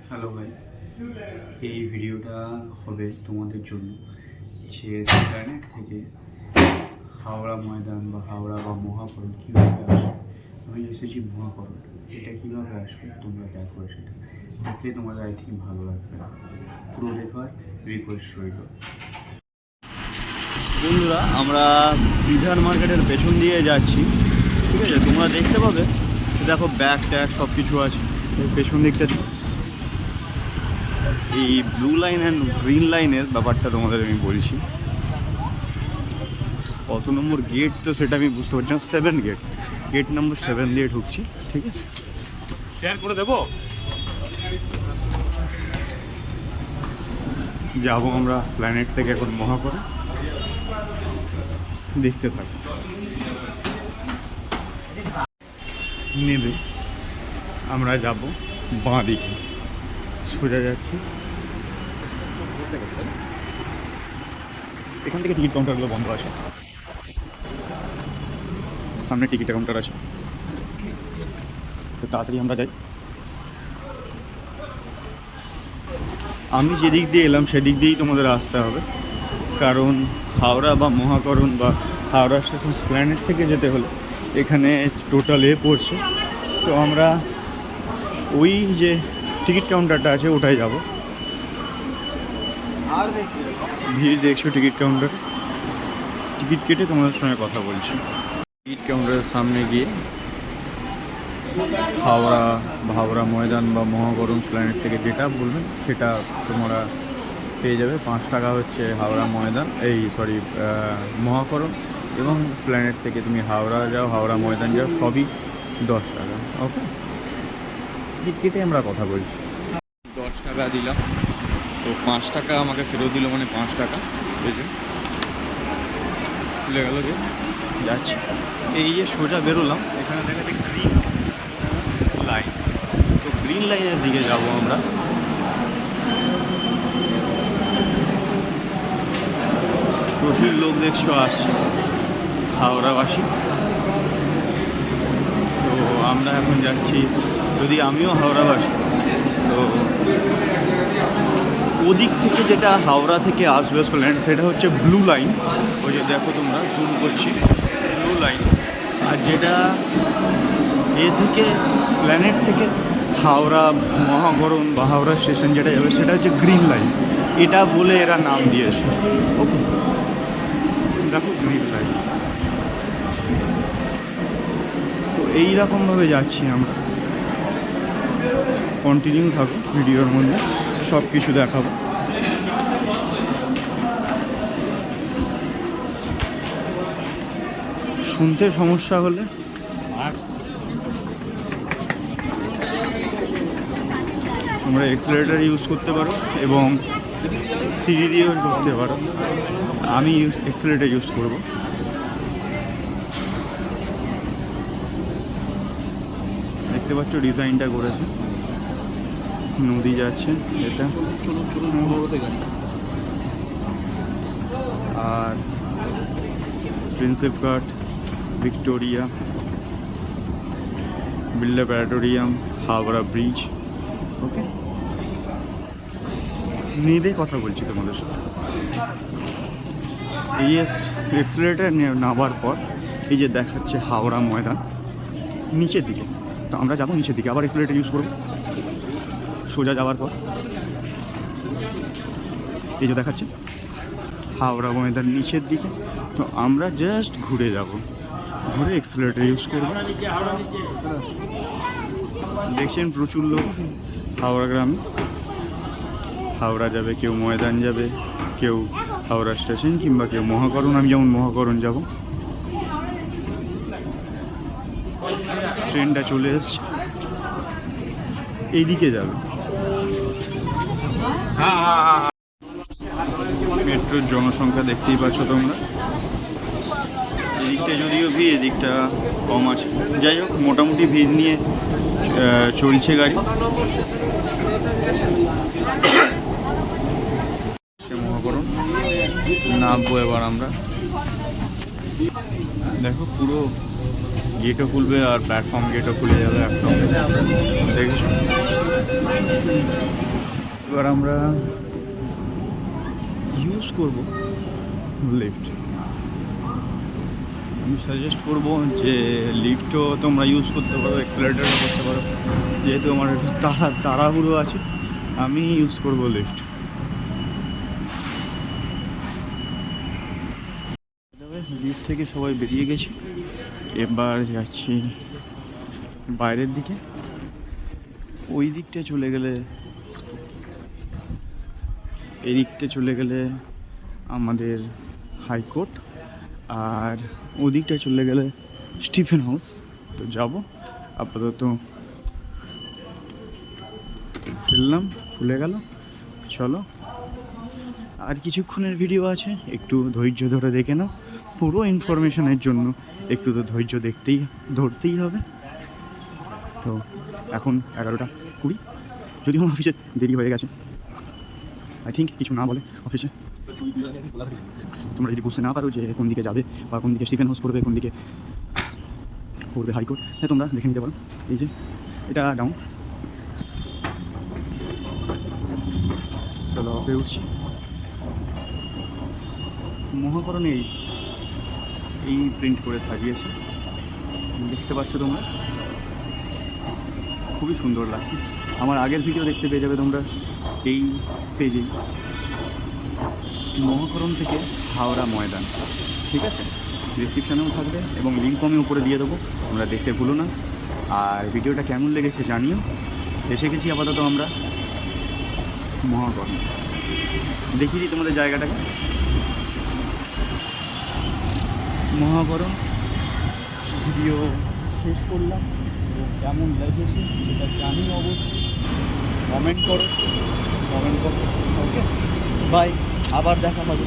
Hello guys, এই ভিডিওটা হবে তোমাদের জন্য যে প্ল্যানেট থেকে হাওড়া ময়দান বা হাওড়া বা মহাকরণ কীভাবে আসবে। আমি এসেছি মহাকরণ, এটা কীভাবে আসবে তোমরা দেখো, সেটা দেখলে তোমাদের আই থিঙ্ক ভালো লাগবে। পুরো দেখার রিকোয়েস্ট রইল। বন্ধুরা, আমরা বিধান মার্কেটের পেছন দিয়ে যাচ্ছি, ঠিক আছে? তোমরা দেখতে পাবে, দেখো ব্যাগ ট্যাগ সব কিছু আছে পেছন দিকটা। এই ব্লু লাইন অ্যান্ড গ্রিন লাইনের ব্যাপারটা তোমাদের আমি বলছি। কত নম্বর গেট তো সেটা আমি বুঝতে পারছি না। 7 গেট নম্বর 7 দিয়ে ঢুকছি, ঠিক আছে? শেয়ার করে দেবো। যাবো আমরা প্ল্যানেট থেকে এখন মহাকরণ, দেখতে থাকো। নেবে আমরা যাব বাঁ দিকে, সোজা যাচ্ছি। এখান থেকে টিকিট কাউন্টারগুলো বন্ধ আছে, সামনে টিকিট কাউন্টার আছে, তো তাড়াতাড়ি আমরা যাই। আমি যেদিক দিয়ে এলাম সেদিক দিয়েই তোমাদের আসতে হবে, কারণ হাওড়া বা মহাকরণ বা হাওড়া স্টেশন প্ল্যানেট থেকে যেতে হলে এখানে টোটাল পড়ছে। তো আমরা ওই যে টিকিট কাউন্টারটা আছে ওটাই যাব। আর ভিড় দেখছো টিকিট কাউন্টার, টিকিট কেটে তোমাদের সঙ্গে কথা বলছি। টিকিট কাউন্টারের সামনে গিয়ে হাওড়া ময়দান বা মহাকরণ প্ল্যানেট থেকে যেটা বলবেন সেটা তোমরা পেয়ে যাবে। 5 টাকা হচ্ছে হাওড়া ময়দান, মহাকরণ, এবং প্ল্যানেট থেকে তুমি হাওড়া যাও, হাওড়া ময়দান যাও, সবই 10 টাকা। ওকে, টিকিট কেটে আমরা কথা বলছি। 10 টাকা দিলাম, তো 5 টাকা আমাকে ফেরত দিল, মানে 5 টাকা খুলে গেল। যে যাচ্ছি, এই যে সোজা বেরোলাম, এখানে দেখা যায় গ্রিন লাইন, তো গ্রিন লাইনের দিকে যাব আমরা। প্রচুর লোক দেখছো আসছে, হাওড়াবাসী। তো আমরা এখন যাচ্ছি, যদি আমিও হাওড়াবাসী, তো ওদিক থেকে যেটা হাওড়া থেকে আসবে প্ল্যানেট, সেটা হচ্ছে ব্লু লাইন। ওই যে দেখো তোমরা, জুম করছি, ব্লু লাইন। আর যেটা থেকে প্ল্যানেট থেকে হাওড়া মহাকরণ বা হাওড়া স্টেশন যেটা যাবে সেটা হচ্ছে গ্রিন লাইন। এটা বলে এরা নাম দিয়েছে। ওকে, দেখো গ্রিন লাইন। তো এইরকমভাবে যাচ্ছি আমরা। কন্টিনিউ থাকো, ভিডিওর মধ্যে সব কিছু দেখাবো। শুনতে সমস্যা হলে তোমরা এক্সেলারেটর ইউজ করতে পারো এবং সিঁড়ি দিয়েও করতে পারো। আমি এক্সেলারেটর ইউজ করব। দেখতে পাচ্ছ ডিজাইনটা করেছে, নদী যাচ্ছে এটা। আর Prinsep Ghat, Victoria, Birla planetarium, Howrah bridge. Okay, নেবে কথা বলছি তোমাদের সাথে। এই এক্সেলারেটর নামার পর এই যে দেখাচ্ছে হাওড়া ময়দান নিচের দিকে, তো আমরা যাবো নিচের দিকে, আবার এক্সেলারেটর ইউজ করবো। সোজা যাওয়ার পর এই যে দেখাচ্ছে হাওড়া ময়দান নিচের দিকে, তো আমরা জাস্ট ঘুরে যাব, ঘুরে এক্সেলারেটর ইউজ করবো। দেখছেন প্রচুর লোক হাওড়া গ্রামে। হাওড়া যাবে, কেউ ময়দান যাবে, কেউ হাওড়া স্টেশন, কিংবা কেউ মহাকরণ। আমি যেমন মহাকরণ যাব। ট্রেনটা চলে এসছে, এইদিকে যাবে। মেট্রোর জনসংখ্যা দেখতেই পাচ্ছ তোমরা। এদিকটা যদিও ভিড়, এদিকটা কম আছে। যাই হোক, মোটামুটি ভিড় নিয়ে চলছে গাড়ি। মহাকরণ নামবো এবার আমরা। দেখো পুরো গেটও খুলবে আর প্ল্যাটফর্ম গেটও খুলে যাবে একদম। দেখেছো এবার আমরা ইউজ করব লিফট। আমি সাজেস্ট করব যে লিফটও তোমরা ইউজ করতে পারো, এক্সেলারেটরও করতে পারো। যেহেতু আমার একটু তাড়াহুড়ো আছে, আমি ইউজ করব লিফট। লিফট থেকে সবাই বেরিয়ে গেছি, এবার যাচ্ছি বাইরের দিকে। ওই দিকটা চলে গেলে, এই দিকটা চলে গেলে আমাদের হাইকোর্ট, আর ওদিকটা চলে গেলে স্টিফেন হাউস। তো যাব, আপাতত ফেললাম, খুলে গেল। চলো, আর কিছুক্ষণের ভিডিও আছে, একটু ধৈর্য ধরে দেখে নাও। পুরো ইনফরমেশনের জন্য একটু তো ধৈর্য ধরতেই হবে। তো এখন 11:20, যদিও আমার অফিসে দেরি হয়ে গেছে। আই থিঙ্ক কিছু না বলে অফিসে। তোমরা যদি বুঝতে না পারো যে কোন দিকে যাবে বা কোন দিকে স্টিফেন হাউস পড়বে, কোন দিকে পড়বে হাইকোর্ট, হ্যাঁ তোমরা দেখে নিতে পারো। এই যে এটা ডাউন, চলো অফে উঠছি। মহাকরণ এই প্রিন্ট করে সাজিয়েছে, দেখতে পাচ্ছ তোমরা, খুবই সুন্দর লাগছে। আমার আগের ভিডিও দেখতে পেয়ে যাবে তোমরা এই পেজেই, মহাকরণ থেকে হাওড়া ময়দান। ঠিক আছে, ডিসক্রিপশানেও থাকবে এবং লিঙ্ক আমি উপরে দিয়ে দেবো, তোমরা দেখতে ভুলো না। আর ভিডিওটা কেমন লেগেছে জানিও। এসে গেছি আপাতত আমরা মহাকরণ, দেখিয়ে দিই তোমাদের জায়গাটাকে। মহাকরণ ভিডিও শেষ করলাম, কেমন লেগেছে সেটা জানিও অবশ্যই, কমেন্ট করো কমেন্ট বক্সে। ওকে, বাই, আবার দেখা হবে।